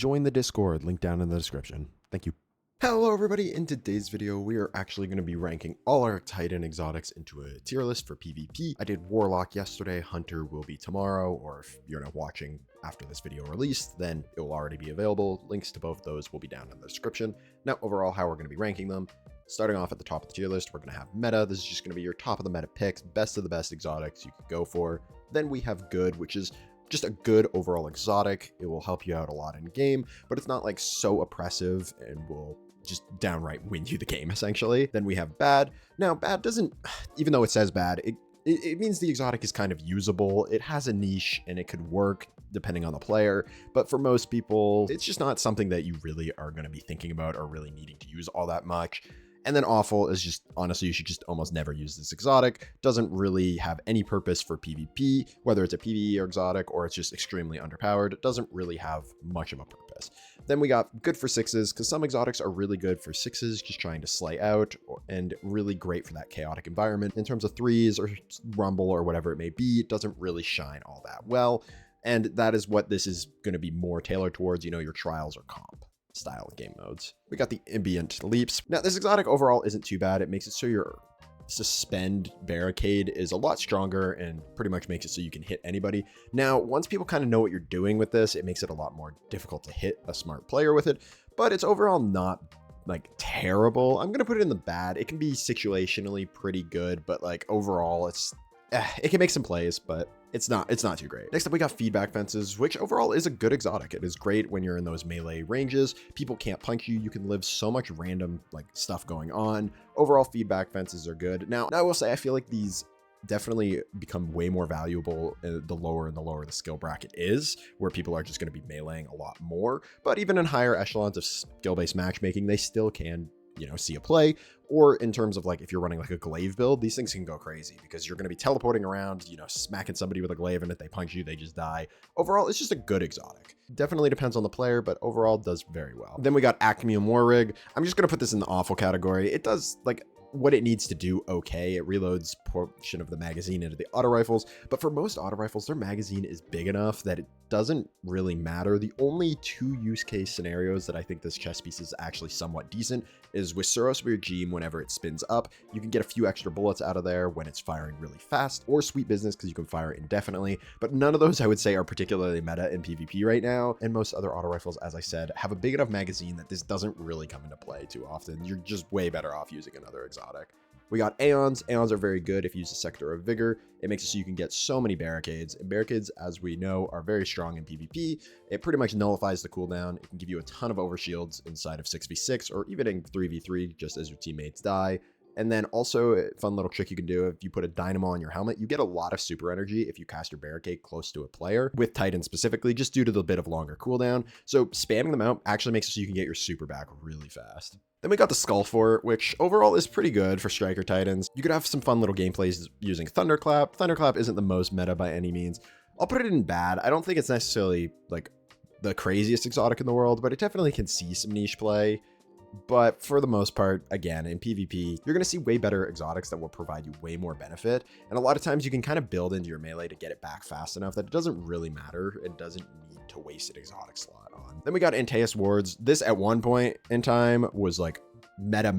Join the Discord, link down in the description. Thank you. Hello everybody, in today's video we are actually going to be ranking all our Titan exotics into a tier list for PvP. I did Warlock yesterday, Hunter will be tomorrow, or if you're not watching after this video released, then it will already be available. Links to both those will be down in the description. Now overall how we're going to be ranking them. Starting off at the top of the tier list, we're going to have meta. This is just going to be your top of the meta picks, best of the best exotics you could go for. Then we have good, which is just a good overall exotic. It will help you out a lot in game, but it's not like so oppressive and will just downright win you the game essentially. Then we have bad. Now bad doesn't, even though it says bad, it means the exotic is kind of usable. It has a niche and it could work depending on the player, but for most people it's just not something that you really are going to be thinking about or really needing to use all that much. And then awful is just, honestly, you should just almost never use this exotic. Doesn't really have any purpose for PvP, whether it's a PvE or exotic, or it's just extremely underpowered. It doesn't really have much of a purpose. Then we got good for sixes, because some exotics are really good for sixes, just trying to slay out, and really great for that chaotic environment. In terms of threes or rumble or whatever it may be, it doesn't really shine all that well. And that is what this is going to be more tailored towards, you know, your trials or comp style game modes. We got the ambient leaps. Now this exotic overall isn't too bad. It makes it so your suspend barricade is a lot stronger and pretty much makes it so you can hit anybody. Now once people kind of know what you're doing with this, it makes it a lot more difficult to hit a smart player with it, but it's overall not like terrible. I'm gonna put it in the bad. It can be situationally pretty good, but like overall it can make some plays, but it's not too great. Next up, we got feedback fences, which overall is a good exotic. It is great when you're in those melee ranges. People can't punch you. You can live so much random like stuff going on. Overall, feedback fences are good. Now I will say, I feel like these definitely become way more valuable the lower and the lower the skill bracket is, where people are just going to be meleeing a lot more. But even in higher echelons of skill-based matchmaking, they still can, you know, see a play. Or in terms of like if you're running like a glaive build, these things can go crazy because you're going to be teleporting around, you know, smacking somebody with a glaive, and if they punch you, they just die. Overall, it's just a good exotic. Definitely depends on the player, but overall does very well. Then we got Acme and War Rig. I'm just going to put this in the awful category. It does like what it needs to do okay. It reloads portion of the magazine into the auto rifles, but for most auto rifles, their magazine is big enough that it doesn't really matter. The only two use case scenarios that I think this chess piece is actually somewhat decent is with Suros Regime. Whenever it spins up, you can get a few extra bullets out of there when it's firing really fast, or Sweet Business because you can fire indefinitely, but none of those I would say are particularly meta in PvP right now. And most other auto rifles, as I said, have a big enough magazine that this doesn't really come into play too often. You're just way better off using another exotic. We got Aeons. Aeons are very good if you use a Sector of Vigor. It makes it so you can get so many barricades, and barricades, as we know, are very strong in PvP. It pretty much nullifies the cooldown. It can give you a ton of overshields inside of 6v6 or even in 3v3 just as your teammates die. And then also a fun little trick you can do, if you put a dynamo on your helmet, you get a lot of super energy if you cast your barricade close to a player, with Titan specifically, just due to the bit of longer cooldown. So spamming them out actually makes it so you can get your super back really fast. Then we got the Skull Fort, which overall is pretty good for Striker Titans. You could have some fun little gameplays using Thunderclap. Thunderclap isn't the most meta by any means. I'll put it in bad. I don't think it's necessarily like the craziest exotic in the world, but it definitely can see some niche play. But for the most part, again, in PvP, you're going to see way better exotics that will provide you way more benefit. And a lot of times you can kind of build into your melee to get it back fast enough that it doesn't really matter. It doesn't need to waste an exotic slot on. Then we got Antaeus Wards. This at one point in time was like meta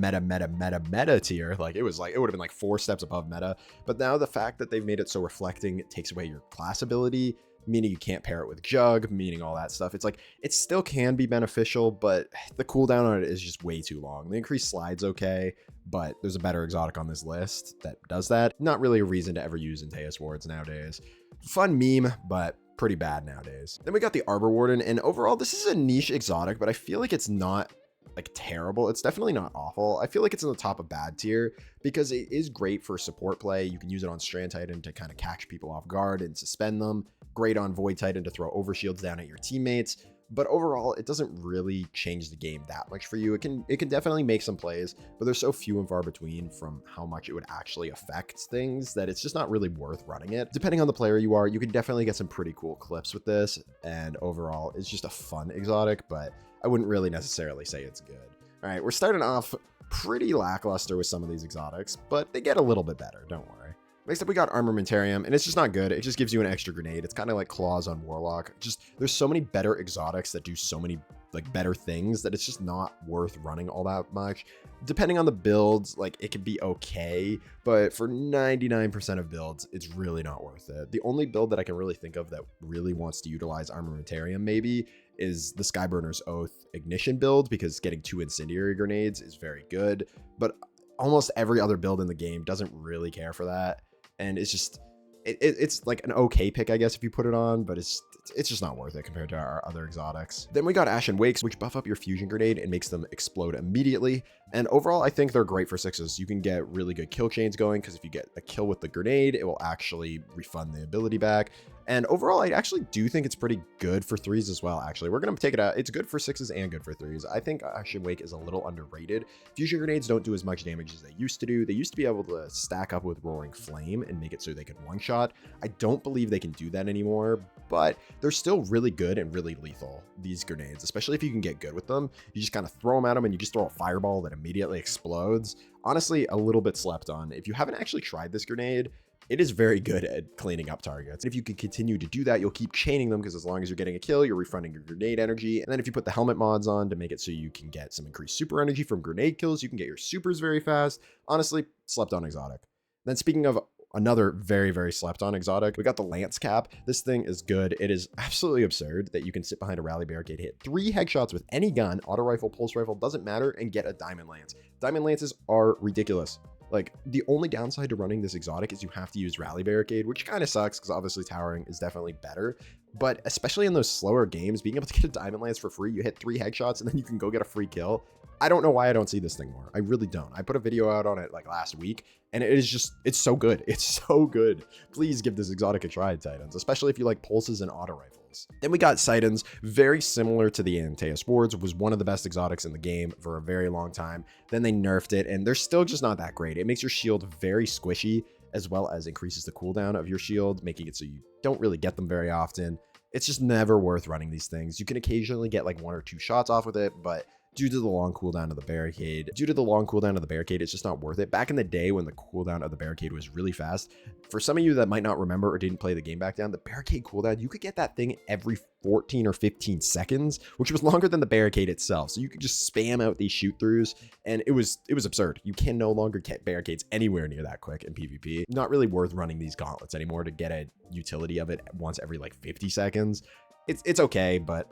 tier. Like it would have been like 4 steps above meta. But now the fact that they've made it so reflecting, it takes away your class ability, meaning you can't pair it with Jug, meaning all that stuff. It's like, it still can be beneficial, but the cooldown on it is just way too long. The increased slide's okay, but there's a better exotic on this list that does that. Not really a reason to ever use Antaeus Wards nowadays. Fun meme, but pretty bad nowadays. Then we got the Arbor Warden, and overall this is a niche exotic, but I feel like it's not like terrible. It's definitely not awful. I feel like it's in the top of bad tier because it is great for support play. You can use it on Strand Titan to kind of catch people off guard and suspend them. Great on Void Titan to throw overshields down at your teammates. But overall, it doesn't really change the game that much for you. It can definitely make some plays, but they're so few and far between from how much it would actually affect things that it's just not really worth running it. Depending on the player you are, you can definitely get some pretty cool clips with this, and overall, it's just a fun exotic, but I wouldn't really necessarily say it's good. All right, we're starting off pretty lackluster with some of these exotics, but they get a little bit better, don't worry. Next up, we got Armamentarium, and it's just not good. It just gives you an extra grenade. It's kind of like Claws on Warlock. Just, there's so many better exotics that do so many like better things that it's just not worth running all that much. Depending on the builds, like it could be okay, but for 99% of builds, it's really not worth it. The only build that I can really think of that really wants to utilize Armamentarium maybe is the Skyburner's Oath Ignition build, because getting 2 incendiary grenades is very good, but almost every other build in the game doesn't really care for that. And it's just, it's like an okay pick, I guess, if you put it on, but it's just not worth it compared to our other exotics. Then we got Ashen Wakes, which buff up your fusion grenade and makes them explode immediately. And overall, I think they're great for 6s. You can get really good kill chains going, because if you get a kill with the grenade, it will actually refund the ability back. And overall, I actually do think it's pretty good for 3s as well, actually. We're going to take it out. It's good for 6s and good for 3s. I think Ashen Wake is a little underrated. Fusion grenades don't do as much damage as they used to do. They used to be able to stack up with Roaring Flame and make it so they could one-shot. I don't believe they can do that anymore, but they're still really good and really lethal, these grenades, especially if you can get good with them. You just kind of throw them at them and you just throw a fireball that immediately explodes. Honestly, a little bit slept on. If you haven't actually tried this grenade, it is very good at cleaning up targets. If you can continue to do that, you'll keep chaining them, because as long as you're getting a kill, you're refunding your grenade energy. And then if you put the helmet mods on to make it so you can get some increased super energy from grenade kills, you can get your supers very fast. Honestly, slept on exotic. Then speaking of another very, very slept on exotic, we got the Lance Cap. This thing is good. It is absolutely absurd that you can sit behind a rally barricade, hit 3 headshots with any gun, auto rifle, pulse rifle, doesn't matter, and get a Diamond Lance. Diamond Lances are ridiculous. Like, the only downside to running this exotic is you have to use Rally Barricade, which kind of sucks, because obviously towering is definitely better. But especially in those slower games, being able to get a Diamond Lance for free, you hit 3 headshots and then you can go get a free kill. I don't know why I don't see this thing more. I really don't. I put a video out on it like last week, and it is just, it's so good. It's so good. Please give this exotic a try, Titans, especially if you like pulses and auto rifles. Then we got Sidons, very similar to the Antaeus Wards, was one of the best exotics in the game for a very long time. Then they nerfed it, and they're still just not that great. It makes your shield very squishy, as well as increases the cooldown of your shield, making it so you don't really get them very often. It's just never worth running these things. You can occasionally get like 1 or 2 shots off with it, but due to the long cooldown of the barricade, it's just not worth it. Back in the day when the cooldown of the barricade was really fast, for some of you that might not remember or didn't play the game back then, the barricade cooldown, you could get that thing every 14 or 15 seconds, which was longer than the barricade itself. So you could just spam out these shoot throughs, and it was absurd. You can no longer get barricades anywhere near that quick in PvP. Not really worth running these gauntlets anymore to get a utility of it once every like 50 seconds. It's okay, but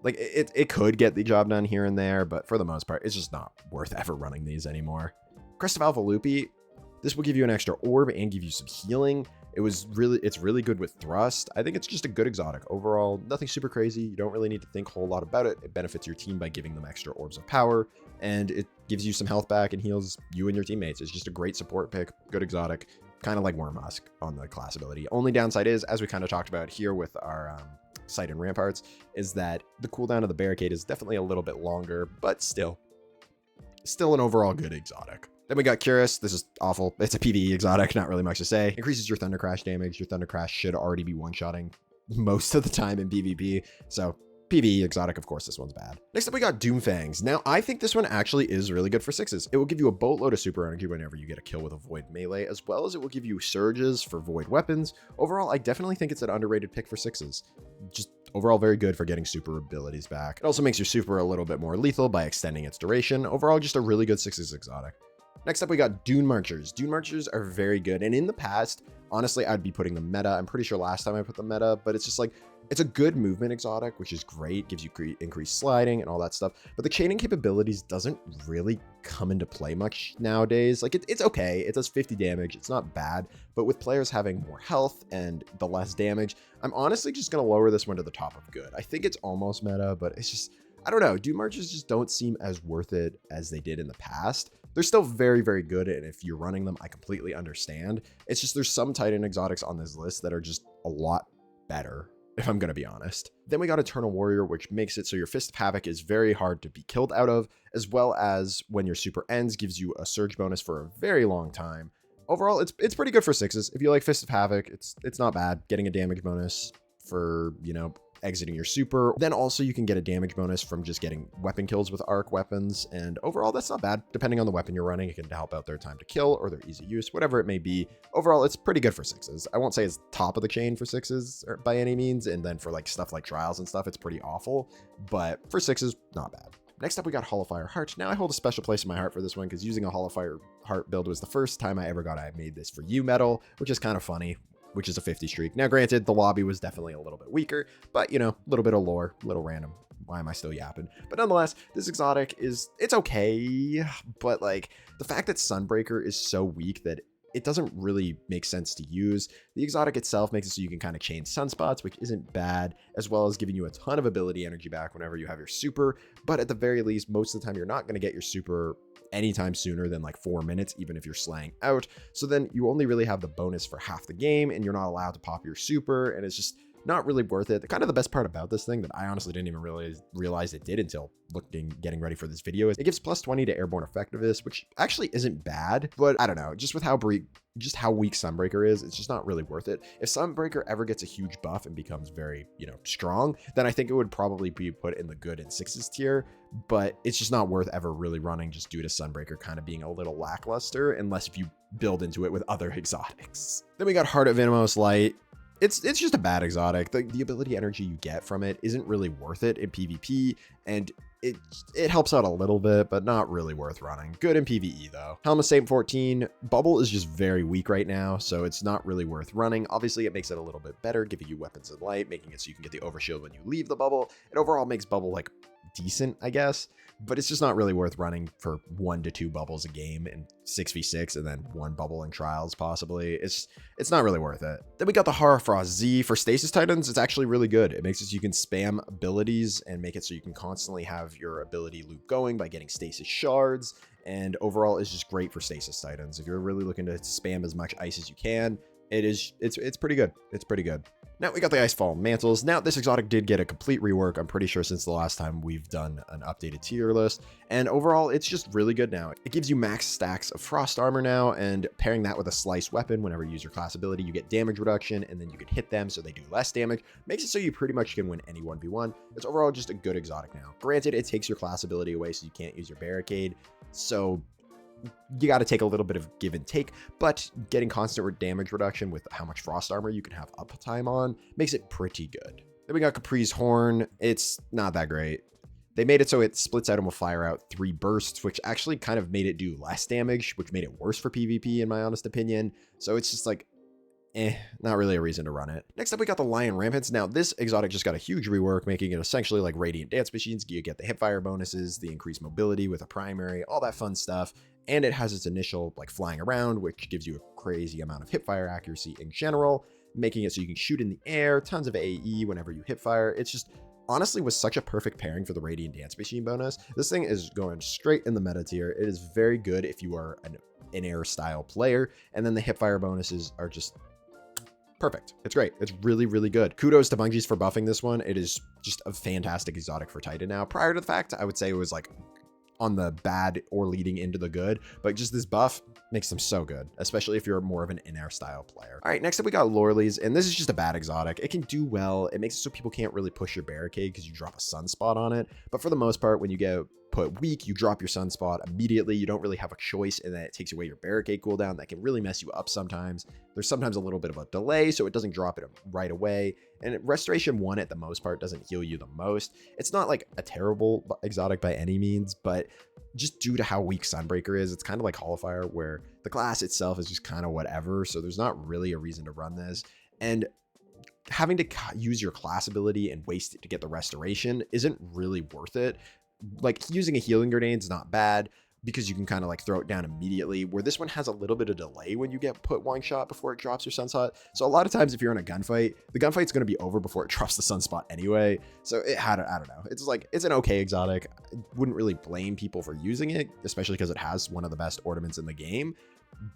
like it could get the job done here and there, but for the most part, it's just not worth ever running these anymore. Crest of Alpha Lupi, this will give you an extra orb and give you some healing. It's really good with thrust. I think it's just a good exotic. Overall, nothing super crazy. You don't really need to think a whole lot about it. It benefits your team by giving them extra orbs of power, and it gives you some health back and heals you and your teammates. It's just a great support pick, good exotic, kind of like Worm Husk on the class ability. Only downside is, as we kind of talked about here with our Sight and Ramparts, is that the cooldown of the barricade is definitely a little bit longer, but still an overall good exotic. Then we got Curious. This is awful. It's a PvE exotic, not really much to say. Increases your Thunder Crash damage. Your Thunder Crash should already be one-shotting most of the time in PvP, so PvE exotic, of course, this one's bad. Next up, we got Doomfangs. Now, I think this one actually is really good for 6s. It will give you a boatload of super energy whenever you get a kill with a Void melee, as well as it will give you surges for Void weapons. Overall, I definitely think it's an underrated pick for 6s. Just overall very good for getting super abilities back. It also makes your super a little bit more lethal by extending its duration. Overall, just a really good 6s exotic. Next up, we got Dune Marchers. Dune Marchers are very good, and in the past, honestly, I'd be putting the meta. I'm pretty sure last time I put the meta, but it's just like, it's a good movement exotic, which is great, gives you increased sliding and all that stuff, but the chaining capabilities doesn't really come into play much nowadays. Like, it's okay, it does 50 damage, it's not bad, but with players having more health and the less damage, I'm honestly just going to lower this one to the top of good. I think it's almost meta, but it's just, I don't know, Dune Marchers just don't seem as worth it as they did in the past. They're still very, very good, and if you're running them, I completely understand. It's just there's some Titan exotics on this list that are just a lot better, if I'm going to be honest. Then we got Eternal Warrior, which makes it so your Fist of Havoc is very hard to be killed out of, as well as when your super ends, gives you a surge bonus for a very long time. Overall, it's pretty good for 6s. If you like Fist of Havoc, it's not bad. Getting a damage bonus for, you know, exiting your super. Then also you can get a damage bonus from just getting weapon kills with arc weapons. And overall, that's not bad. Depending on the weapon you're running, it can help out their time to kill or their easy use, whatever it may be. Overall, it's pretty good for 6s. I won't say it's top of the chain for 6s by any means. And then for like stuff like trials and stuff, it's pretty awful. But for 6s, not bad. Next up, we got Holofire Heart. Now I hold a special place in my heart for this one because using a Holofire Heart build was the first time I ever got I made this for you medal, which is kind of funny, which is a 50 streak. Now granted, the lobby was definitely a little bit weaker, but you know, a little bit of lore, a little random. Why am I still yapping? But nonetheless, this exotic it's okay, but like the fact that Sunbreaker is so weak that it doesn't really make sense to use. The exotic itself makes it so you can kind of chain sunspots, which isn't bad, as well as giving you a ton of ability energy back whenever you have your super. But at the very least, most of the time, you're not going to get your super anytime sooner than like 4 minutes, even if you're slaying out. So then you only really have the bonus for half the game, and you're not allowed to pop your super, and it's just not really worth it. Kind of the best part about this thing that I honestly didn't even really realize it did until getting ready for this video is it gives plus 20 to airborne effectiveness, which actually isn't bad, but I don't know, just with how weak Sunbreaker is, it's just not really worth it. If Sunbreaker ever gets a huge buff and becomes very, strong, then I think it would probably be put in the good and 6s tier, but it's just not worth ever really running just due to Sunbreaker kind of being a little lackluster unless if you build into it with other exotics. Then we got Heart of Innermost Light. It's just a bad exotic. The ability energy you get from it isn't really worth it in PvP, and it helps out a little bit, but not really worth running. Good in PvE though. Helm of Saint 14, Bubble is just very weak right now, so it's not really worth running. Obviously, it makes it a little bit better, giving you weapons and light, making it so you can get the overshield when you leave the bubble. It overall makes Bubble like decent, I guess, but it's just not really worth running for 1 to 2 bubbles a game in 6v6 and then 1 bubble in trials possibly. It's not really worth it. Then we got the Horrorfrost Z. For Stasis Titans, it's actually really good. It makes it so you can spam abilities and make it so you can constantly have your ability loop going by getting stasis shards, and overall it's just great for Stasis Titans. If you're really looking to spam as much ice as you can, it's pretty good. It's pretty good. Now we got the Icefall Mantles. Now this exotic did get a complete rework, I'm pretty sure, since the last time we've done an updated tier list. And overall, it's just really good now. It gives you max stacks of frost armor now, and pairing that with a slice weapon, whenever you use your class ability, you get damage reduction, and then you can hit them so they do less damage. Makes it so you pretty much can win any 1v1. It's overall just a good exotic now. Granted, it takes your class ability away, so you can't use your barricade. So you got to take a little bit of give and take, but getting constant damage reduction with how much frost armor you can have uptime on makes it pretty good. Then we got Capri's Horn. It's not that great. They made it so it splits out and will fire out 3 bursts, which actually kind of made it do less damage, which made it worse for PvP in my honest opinion. So it's just like, not really a reason to run it. Next up, we got the Lion Rampants. Now, this exotic just got a huge rework, making it essentially like Radiant Dance Machines. You get the hipfire bonuses, the increased mobility with a primary, all that fun stuff. And it has its initial like flying around, which gives you a crazy amount of hipfire accuracy in general, making it so you can shoot in the air, tons of AE whenever you hipfire. It's just honestly was such a perfect pairing for the Radiant Dance Machine bonus. This thing is going straight in the meta tier. It is very good if you are an in-air style player, and then the hipfire bonuses are just perfect. It's great. It's really, really good. Kudos to Bungie's for buffing this one. It is just a fantastic exotic for Titan now. Prior to the fact, I would say it was like on the bad or leading into the good, but just this buff makes them so good, especially if you're more of an in-air style player. All right, next up we got Loreley's, and this is just a bad exotic. It can do well. It makes it so people can't really push your barricade because you drop a sunspot on it, but for the most part, when you get put weak, you drop your sunspot immediately. You don't really have a choice, and then it takes away your barricade cooldown. That can really mess you up sometimes. There's sometimes a little bit of a delay, so it doesn't drop it right away. And Restoration 1 at the most part doesn't heal you the most. It's not like a terrible exotic by any means, but just due to how weak Sunbreaker is, it's kind of like Holofire, where the class itself is just kind of whatever. So there's not really a reason to run this. And having to use your class ability and waste it to get the restoration isn't really worth it. Like using a healing grenade is not bad because you can kind of like throw it down immediately, where this one has a little bit of delay when you get put one shot before it drops your sunspot. So a lot of times if you're in a gunfight, the gunfight's going to be over before it drops the sunspot anyway. So I don't know. It's like, it's an okay exotic. I wouldn't really blame people for using it, especially because it has one of the best ornaments in the game,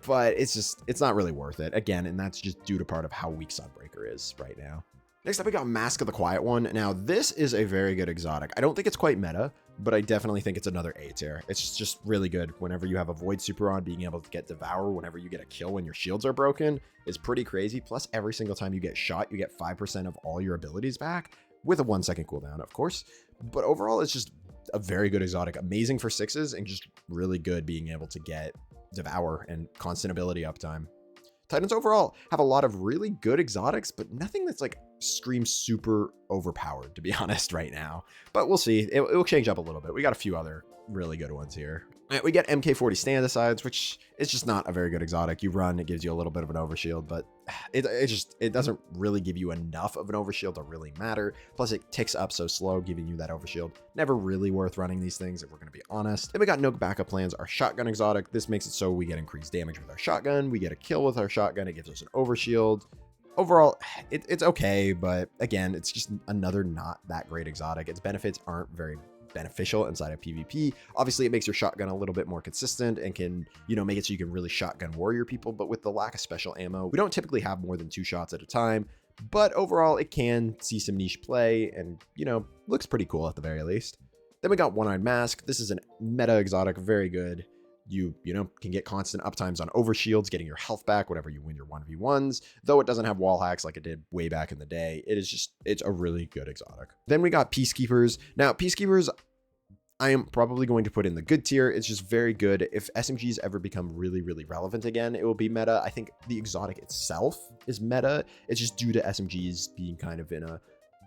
but it's not really worth it again. And that's just due to part of how weak Sunbreaker is right now. Next up, we got Mask of the Quiet One. Now, this is a very good exotic. I don't think it's quite meta, but I definitely think it's another A tier. It's just really good. Whenever you have a Void Super on, being able to get Devour whenever you get a kill when your shields are broken is pretty crazy. Plus, every single time you get shot, you get 5% of all your abilities back, with a 1-second cooldown, of course. But overall, it's just a very good exotic, amazing for 6s, and just really good being able to get Devour and constant ability uptime. Titans overall have a lot of really good exotics, but nothing that's like screams super overpowered, to be honest, right now. But we'll see. It will change up a little bit. We got a few other really good ones here. We get MK40 stand-asides, which is just not a very good exotic. You run, it gives you a little bit of an overshield, but it doesn't really give you enough of an overshield to really matter. Plus, it ticks up so slow, giving you that overshield. Never really worth running these things, if we're going to be honest. Then we got Nook backup plans, our shotgun exotic. This makes it so we get increased damage with our shotgun. We get a kill with our shotgun. It gives us an overshield. Overall, it's okay, but again, it's just another not that great exotic. Its benefits aren't very beneficial inside of PvP. Obviously, it makes your shotgun a little bit more consistent and can, make it so you can really shotgun warrior people, but with the lack of special ammo, we don't typically have more than 2 shots at a time. But overall, it can see some niche play and, looks pretty cool at the very least. Then we got One-Eyed Mask. This is a meta exotic, very good. You can get constant uptimes on overshields, getting your health back whenever you win your 1v1s, though it doesn't have wall hacks like it did way back in the day. It's a really good exotic. Then we got Peacekeepers. Now, Peacekeepers, I am probably going to put in the good tier. It's just very good. If SMGs ever become really, really relevant again, it will be meta. I think the exotic itself is meta. It's just due to SMGs being kind of in a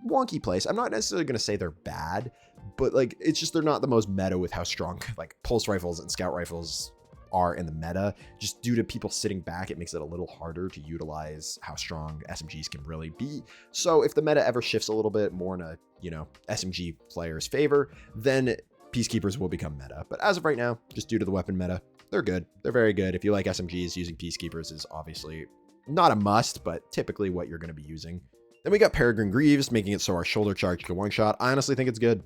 wonky place. I'm not necessarily going to say they're bad, but like it's just they're not the most meta with how strong like pulse rifles and scout rifles are in the meta. Just due to people sitting back, it makes it a little harder to utilize how strong SMGs can really be. So if the meta ever shifts a little bit more in a SMG player's favor, then Peacekeepers will become meta. But as of right now, just due to the weapon meta, they're good. They're very good. If you like SMGs, using Peacekeepers is obviously not a must, but typically what you're going to be using. Then we got Peregrine Greaves, making it so our shoulder charge can one-shot. I honestly think it's good.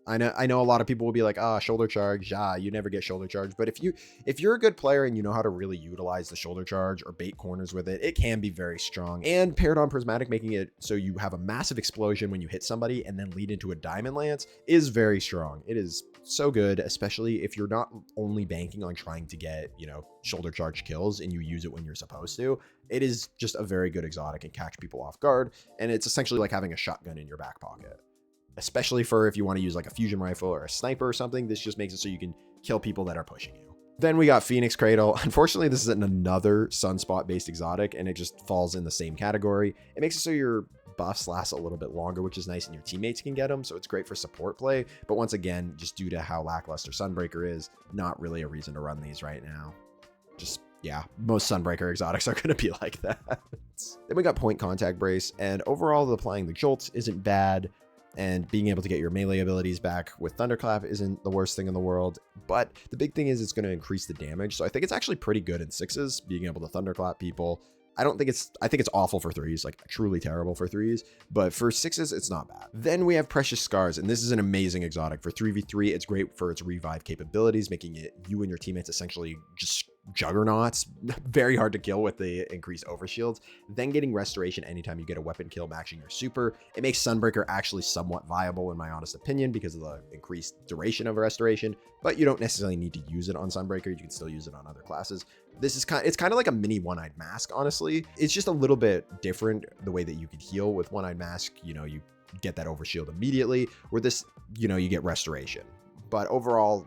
I know a lot of people will be like, shoulder charge, you never get shoulder charge. But if you're a good player and you know how to really utilize the shoulder charge or bait corners with it, it can be very strong. And paired on Prismatic, making it so you have a massive explosion when you hit somebody and then lead into a Diamond Lance is very strong. It is so good, especially if you're not only banking on trying to get, shoulder charge kills and you use it when you're supposed to. It is just a very good exotic and catch people off guard. And it's essentially like having a shotgun in your back pocket. Especially for if you want to use like a fusion rifle or a sniper or something, this just makes it so you can kill people that are pushing you. Then we got Phoenix Cradle. Unfortunately, this is another sunspot based exotic and it just falls in the same category. It makes it so your buffs last a little bit longer, which is nice, and your teammates can get them. So it's great for support play. But once again, just due to how lackluster Sunbreaker is, not really a reason to run these right now. Yeah, most Sunbreaker exotics are going to be like that. Then we got Point Contact Brace, and overall applying the Jolt isn't bad. And being able to get your melee abilities back with Thunderclap isn't the worst thing in the world, but the big thing is it's going to increase the damage. So I think it's actually pretty good in 6s, being able to Thunderclap people. I think it's awful for 3s, like truly terrible for 3s, but for 6s, it's not bad. Then we have Precious Scars, and this is an amazing exotic. For 3v3, it's great for its revive capabilities, making it you and your teammates essentially just juggernauts. Very hard to kill with the increased overshields. Then getting restoration anytime you get a weapon kill matching your super. It makes Sunbreaker actually somewhat viable in my honest opinion because of the increased duration of restoration, but you don't necessarily need to use it on Sunbreaker. You can still use it on other classes. This is it's kind of like a mini One-Eyed Mask, honestly. It's just a little bit different the way that you could heal with One-Eyed Mask. You get that overshield immediately, where this, you get restoration. But overall,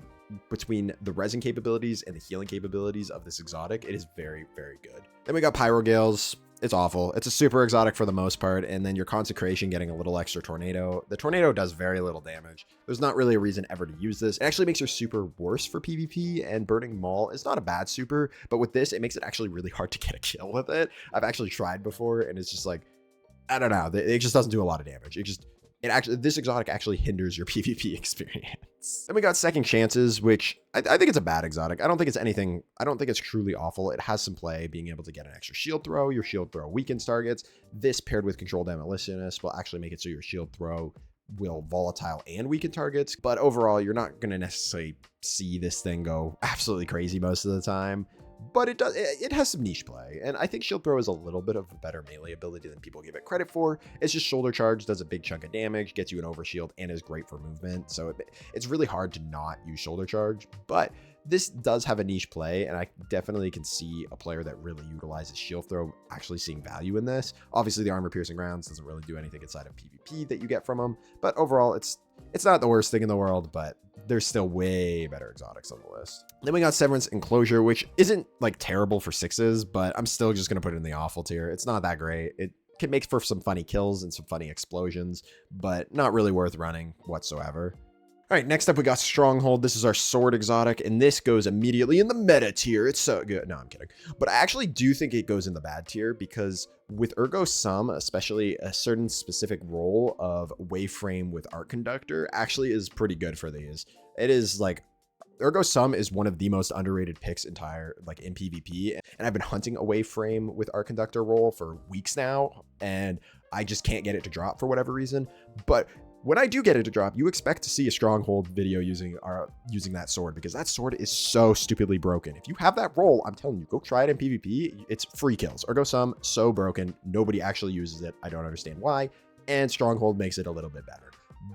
between the resin capabilities and the healing capabilities of this exotic, it is very, very good. Then we got Pyrogales. It's awful. It's a super exotic for the most part, and then your Consecration getting a little extra Tornado. The Tornado does very little damage. There's not really a reason ever to use this. It actually makes your super worse for PvP, and Burning Maul is not a bad super, but with this, it makes it actually really hard to get a kill with it. I've actually tried before, and it's just like, I don't know. It just doesn't do a lot of damage. This exotic actually hinders your PvP experience. Then we got Second Chances, which I think it's a bad exotic. I don't think it's truly awful. It has some play, being able to get an extra shield throw. Your shield throw weakens targets. This paired with Control Demolitionist will actually make it so your shield throw will volatile and weaken targets. But overall, you're not going to necessarily see this thing go absolutely crazy most of the time. but it has some niche play, and I think shield throw is a little bit of a better melee ability than people give it credit for. It's just shoulder charge, does a big chunk of damage, gets you an overshield, and is great for movement, so it's really hard to not use shoulder charge, but this does have a niche play, and I definitely can see a player that really utilizes shield throw actually seeing value in this. Obviously, the armor piercing rounds doesn't really do anything inside of PvP that you get from them, but overall, it's not the worst thing in the world, but there's still way better exotics on the list. Then we got Severance Enclosure, which isn't like terrible for sixes, but I'm still just gonna put it in the awful tier. It's not that great. It can make for some funny kills and some funny explosions, but not really worth running whatsoever. All right, next up we got Stronghold. This is our sword exotic, and this goes immediately in the meta tier. It's so good. No, I'm kidding. But I actually do think it goes in the bad tier because with Ergo Sum, especially a certain specific role of Waveframe with Art Conductor actually is pretty good for these. It is like, Ergo Sum is one of the most underrated picks in PvP, and I've been hunting a Waveframe with Art Conductor role for weeks now, and I just can't get it to drop for whatever reason. But when I do get it to drop, you expect to see a Stronghold video using that sword, because that sword is so stupidly broken. If you have that role, I'm telling you, go try it in PvP. It's free kills. Ergo Sum, so broken. Nobody actually uses it. I don't understand why. And Stronghold makes it a little bit better.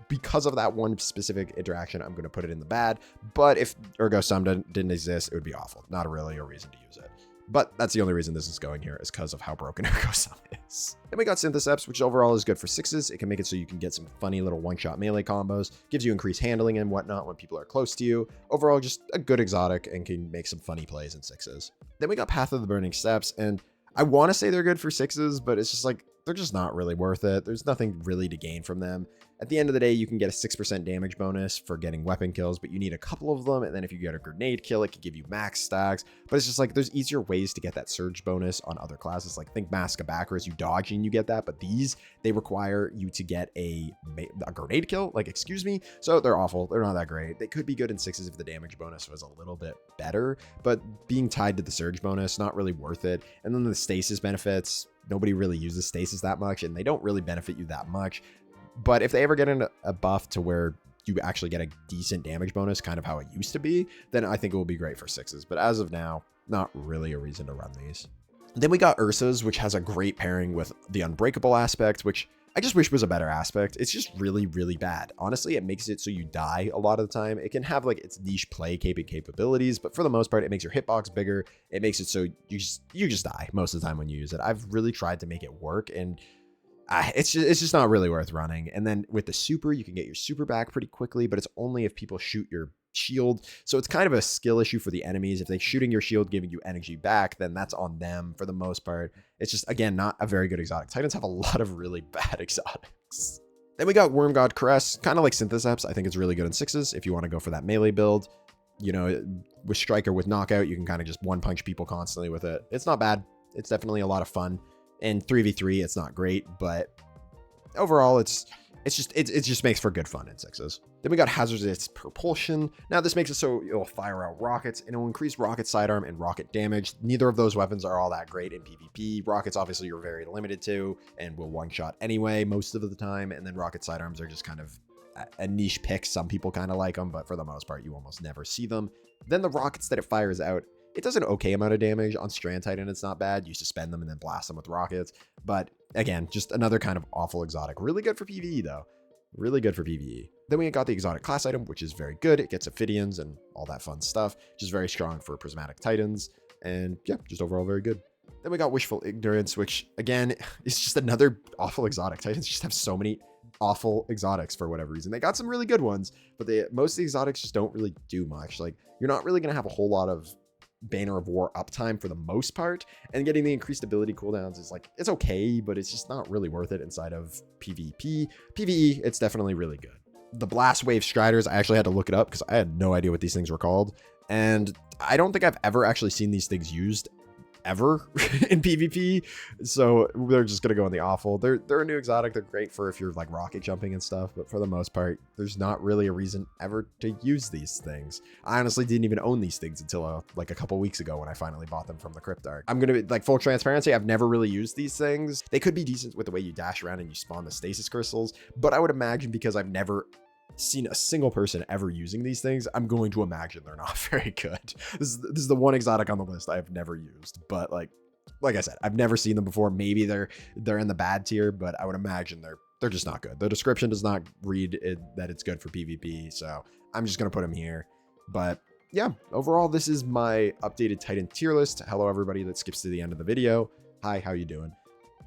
Because of that one specific interaction, I'm going to put it in the bad. But if Ergo Sum didn't exist, it would be awful. Not really a reason to use it. But that's the only reason this is going here, is because of how broken Ergo Sum is. Then we got Syntheseps, which overall is good for sixes. It can make it so you can get some funny little one-shot melee combos, gives you increased handling and whatnot when people are close to you. Overall, just a good exotic and can make some funny plays in sixes. Then we got Path of the Burning Steps, and I want to say they're good for sixes, but it's just like, they're just not really worth it. There's nothing really to gain from them. At the end of the day, you can get a 6% damage bonus for getting weapon kills, but you need a couple of them. And then if you get a grenade kill, it can give you max stacks. But it's just like, there's easier ways to get that surge bonus on other classes. Like think Mask of Backers, you dodge and you get that. But these, they require you to get a grenade kill. Like, excuse me. So they're awful. They're not that great. They could be good in sixes if the damage bonus was a little bit better. But being tied to the surge bonus, not really worth it. And then the stasis benefits, nobody really uses stasis that much, and they don't really benefit you that much. But if they ever get in a buff to where you actually get a decent damage bonus, kind of how it used to be, then I think it will be great for sixes. But as of now, not really a reason to run these. Then we got Ursa's, which has a great pairing with the Unbreakable aspect, which I just wish was a better aspect. It's just really, really bad. Honestly, it makes it so you die a lot of the time. It can have like its niche play capabilities, but for the most part, it makes your hitbox bigger. It makes it so you just die most of the time when you use it. I've really tried to make it work, and it's just not really worth running. And then with the super, you can get your super back pretty quickly, but it's only if people shoot your shield. So it's kind of a skill issue for the enemies. If they're shooting your shield, giving you energy back, then that's on them for the most part. It's just, again, not a very good exotic. Titans have a lot of really bad exotics. Then we got Worm God Caress, kind of like Syntheseps. I think it's really good in sixes if you want to go for that melee build. You know, with Striker, with Knockout, you can kind of just one punch people constantly with it. It's not bad. It's definitely a lot of fun. And 3v3, it's not great, but overall, it just makes for good fun in sixes. Then we got Hazardous Propulsion. Now this makes it so it'll fire out rockets, and it will increase rocket sidearm and rocket damage. Neither of those weapons are all that great in PvP. Rockets, obviously, you're very limited to, and will one-shot anyway most of the time. And then rocket sidearms are just kind of a niche pick. Some people kind of like them, but for the most part, you almost never see them. Then the rockets that it fires out, it does an okay amount of damage. On Strand Titan, it's not bad. You suspend them and then blast them with rockets. But again, just another kind of awful exotic. Really good for PvE, though. Really good for PvE. Then we got the exotic class item, which is very good. It gets Ophidians and all that fun stuff. Just very strong for Prismatic Titans. And yeah, just overall very good. Then we got Wishful Ignorance, which again, is just another awful exotic. Titans just have so many awful exotics for whatever reason. They got some really good ones, but most of the exotics just don't really do much. Like, you're not really going to have a whole lot of Banner of War uptime for the most part, and getting the increased ability cooldowns is like, it's okay, but it's just not really worth it inside of PvP. PvE, it's definitely really good. The Blast Wave Striders, I actually had to look it up because I had no idea what these things were called, and I don't think I've ever actually seen these things used ever in PvP, so they're just gonna go in the awful. They're a new exotic. They're great for if you're like rocket jumping and stuff, but for the most part, there's not really a reason ever to use these things. I honestly didn't even own these things until like a couple weeks ago when I finally bought them from the Cryptarch. I'm gonna be like, full transparency, I've never really used these things. They could be decent with the way you dash around and you spawn the stasis crystals, but I would imagine because I've never seen a single person ever using these things, I'm going to imagine they're not very good. This is the one exotic on the list I've never used, but like I said, I've never seen them before. Maybe they're in the bad tier, but I would imagine they're just not good. The description does not read that it's good for PvP, so I'm just gonna put them here. But yeah, overall, this is my updated Titan tier list. Hello, everybody that skips to the end of the video. Hi, how you doing?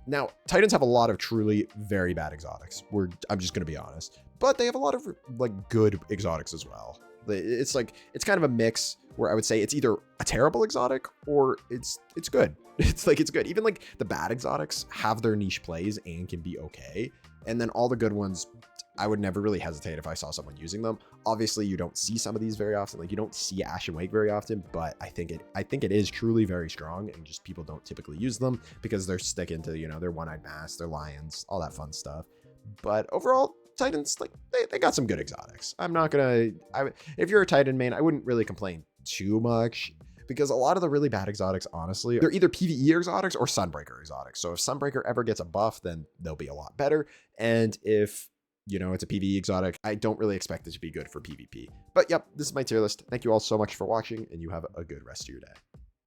Now, Titans have a lot of truly very bad exotics. I'm just gonna be honest, but they have a lot of like good exotics as well. It's kind of a mix where I would say it's either a terrible exotic or it's good. It's good. Even like the bad exotics have their niche plays and can be okay. And then all the good ones, I would never really hesitate if I saw someone using them. Obviously, you don't see some of these very often. Like you don't see Ash and Wake very often, but I think it is truly very strong, and just people don't typically use them because they're sticking to, you know, their one-eyed mask, their lions, all that fun stuff. But overall, Titans, like they got some good exotics. If you're a Titan main, I wouldn't really complain too much, because a lot of the really bad exotics, honestly, they're either PvE exotics or Sunbreaker exotics. So if Sunbreaker ever gets a buff, then they'll be a lot better. And if, you know, it's a PvE exotic, I don't really expect it to be good for PvP. But yep, this is my tier list. Thank you all so much for watching, and you have a good rest of your day.